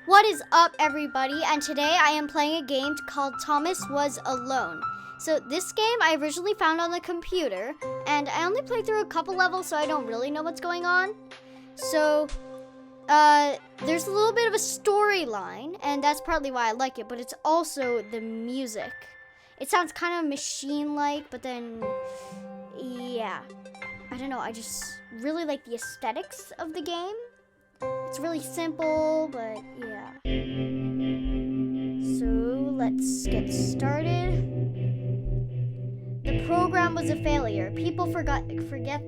What is up, everybody? And today I am playing a game called Thomas Was Alone. So this game I originally found on the computer, and I only played through a couple levels, so I don't really know what's going on. So, there's a little bit of a storyline, and that's partly why I like it, but it's also the music. It sounds kind of machine-like, but then, yeah. I don't know, I just really like the aesthetics of the game. It's really simple, but yeah. So let's get started. The program was a failure. People forget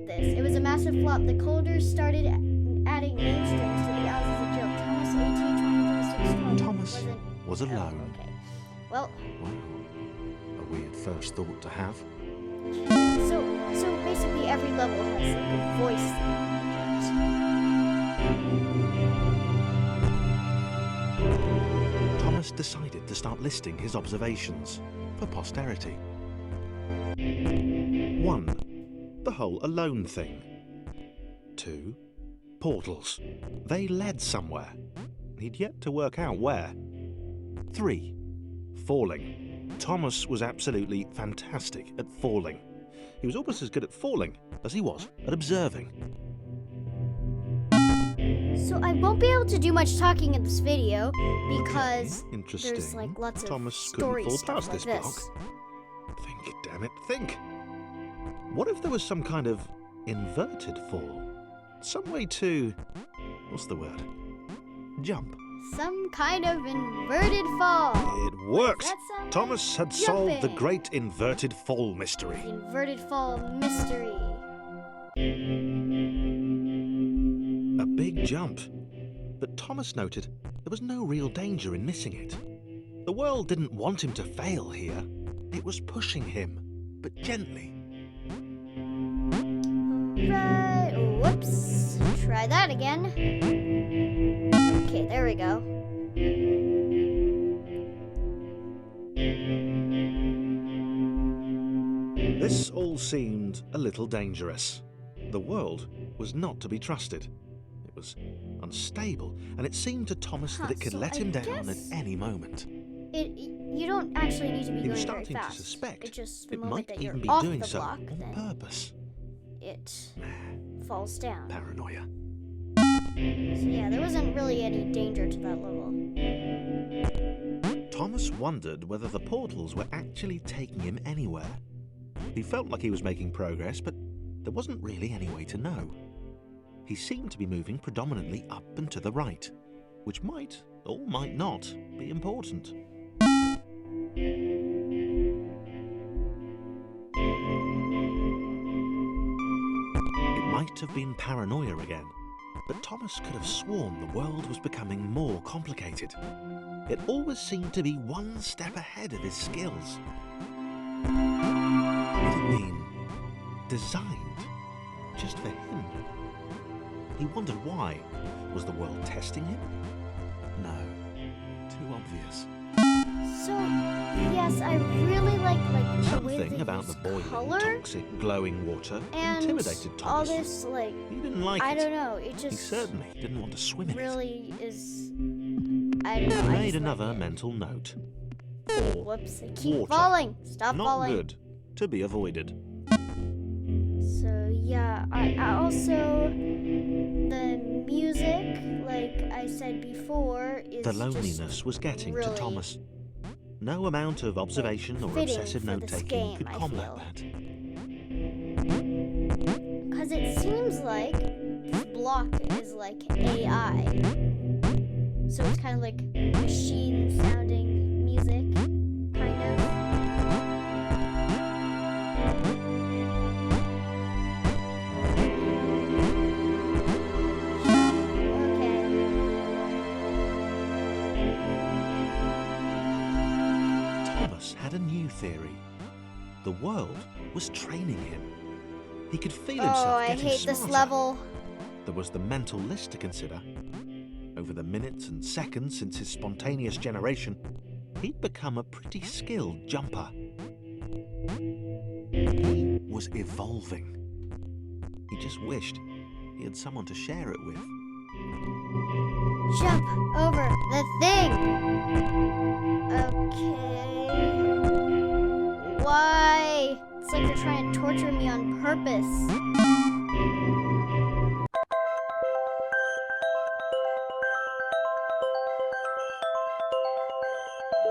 this. It was a massive flop. The coders started adding name strings to the Oz as a joke. Thomas 18, 20, 26, Thomas was alone. Okay. Well, A weird first thought to have. so basically every level has like a voice thing. Thomas decided to start listing his observations for posterity. 1. The whole alone thing. 2. Portals. They led somewhere. He'd yet to work out where. 3. Falling. Thomas was absolutely fantastic at falling. He was almost as good at falling as he was at observing. So I won't be able to do much talking in this video because Interesting. there's like lots of Thomas story couldn't stuff fall past like this this. block. Think, damn it, think. What if there was some kind of inverted fall? Some way to, what's the word? Jump. Some kind of inverted fall. It works! That sound Thomas had like solved the jumping. great inverted fall mystery. The inverted fall mystery. A big jump. But Thomas noted there was no real danger in missing it. The world didn't want him to fail here. It was pushing him, but gently. Right. Whoops. Try that again. Okay, there we go. This all seemed a little dangerous. The world was not to be trusted. It was unstable, and it seemed to Thomas that it could so let I him down at guess any moment. You don't actually need to be He was going very starting to fast. suspect It's just the it moment might that you're even be off doing the so block, on then purpose. it falls down. Paranoia. So yeah, there wasn't really any danger to that level. Thomas wondered whether the portals were actually taking him anywhere. He felt like he was making progress, but there wasn't really any way to know. He seemed to be moving predominantly up and to the right, which might, or might not, be important. It might have been paranoia again, but Thomas could have sworn the world was becoming more complicated. It always seemed to be one step ahead of his skills. It had been designed just for him. He wondered why. Was the world testing him? No, too obvious. So yes, I really like the way Something they about the use boiling, color toxic, glowing water and intimidated all Thomas. this like He didn't like I it. don't know. It He just certainly didn't want to swim in it. really is. I don't know. He I made just another like it. mental note. Whoops! I keep Water. falling. Stop Not falling. good. To be avoided. So yeah, I also the music, like I said before, is The just loneliness was getting really to Thomas. No amount of observation or fitting obsessive for this note-taking game, could I combat feel. that. Because it seems like this block is like AI. So it's kind of like machine sounding music, kind of. Thomas had a new theory. The world was training him. He could feel himself Oh, I getting hate this smarter. level. There was the mental list to consider. Over the minutes and seconds since his spontaneous generation, he'd become a pretty skilled jumper. He was evolving. He just wished he had someone to share it with. Jump! over the thing. Okay. Why? It's like they're trying to torture me on purpose.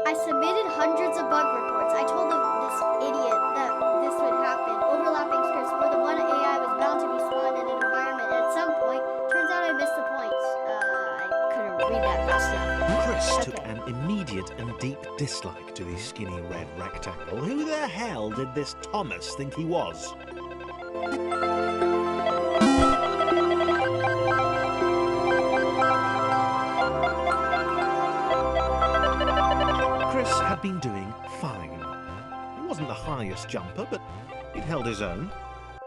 I submitted hundreds of bug reports. I told this idiot that this would happen. Overlapping scripts where the one AI was bound to be spawned in an environment at some point. Turns out I missed the points. I couldn't read that fast enough. Chris took an immediate and deep dislike to the skinny red rectangle. Who the hell did this Thomas think he was? Chris had been doing fine. He wasn't the highest jumper, but he'd held his own.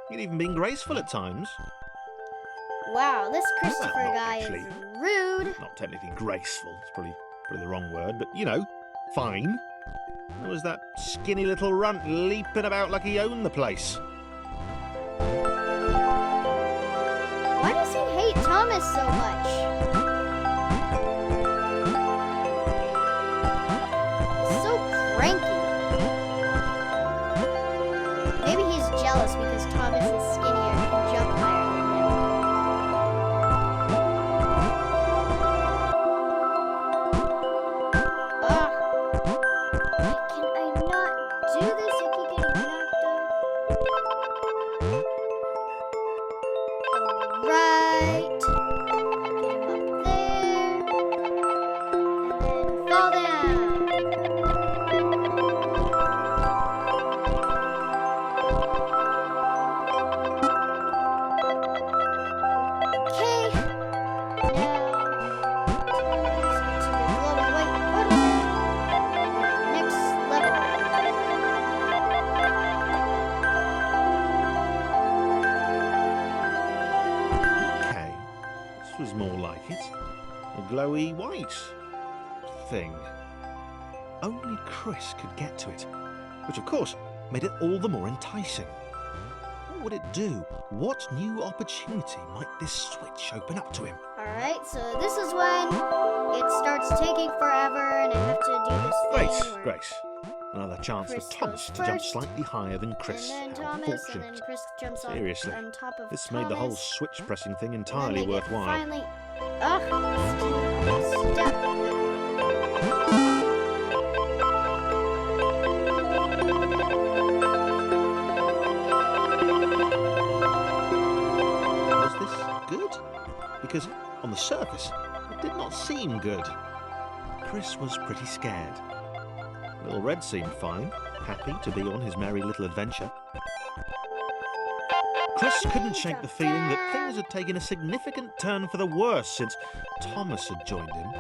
He'd even been graceful at times. Wow, this Christopher Well, not guy actually. is rude. Not technically graceful, it's probably the wrong word, but you know, fine. There was that skinny little runt leaping about like he owned the place. Why does he hate Thomas so much? He's so cranky. Maybe he's jealous because Thomas is skinnier and can jump higher than him. Why can I not do this? I keep getting knocked off. Alright. Get him up there. And then fall down. Okay. Now, let's get to the glowing white button. Next level. Okay, this was more like it. A glowy white thing. Only Chris could get to it, which of course made it all the more enticing. What would it do? What new opportunity might this switch open up to him? Alright, so this is when it starts taking forever and I have to do this thing. where- Great. Another chance Chris for Thomas goes to jump first, slightly higher than Chris. And then How Thomas, and fortunate. then Chris jumps on, Seriously, on top of This Thomas. made the whole switch pressing thing And then entirely they get worthwhile. Finally, stuck. Was this good? Because on the surface, it did not seem good. Chris was pretty scared. Little Red seemed fine, happy to be on his merry little adventure. Chris couldn't shake the feeling that things had taken a significant turn for the worse since Thomas had joined him.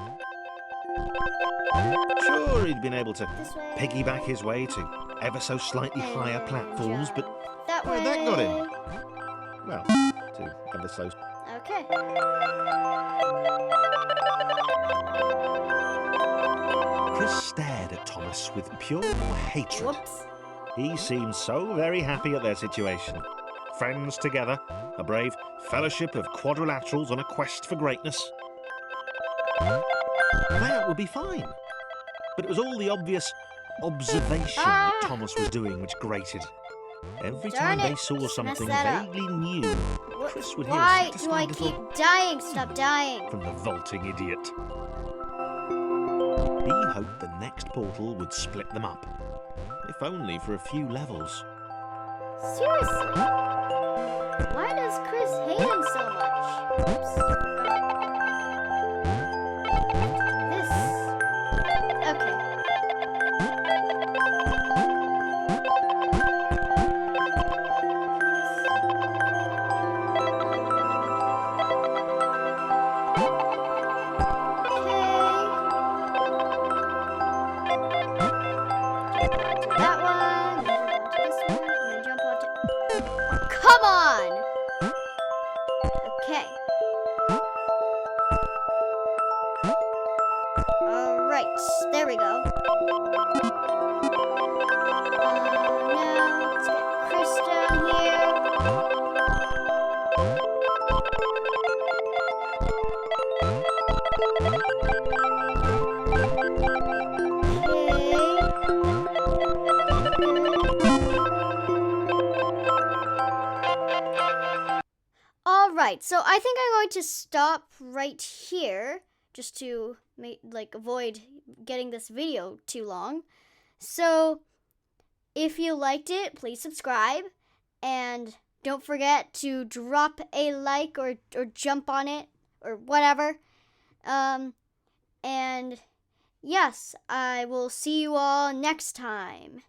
Sure, he'd been able to This way. piggyback his way to ever so slightly higher And platforms, but jump that where'd way. that got him? well, to ever so. Okay. Chris stared at Thomas with pure hatred. Whoops. He seemed so very happy at their situation. Friends together, a brave fellowship of quadrilaterals on a quest for greatness. That would be fine. But it was all the obvious observation that Thomas was doing which grated. Every Darn time they it, saw just something messed that up. vaguely new, Chris would hear a Why do I satisfied little keep dying? Stop dying. from the vaulting idiot. He hoped the next portal would split them up, if only for a few levels. Seriously? Why does Chris hate him so much? Oops. This. Okay. That one, then jump onto this one, and then jump onto. Oh, come on! Okay. Alright, there we go. Now, let's get Chris down here. Right, so I think I'm going to stop right here just to avoid getting this video too long. So if you liked it, please subscribe, and don't forget to drop a like or jump on it or whatever. And yes, I will see you all next time.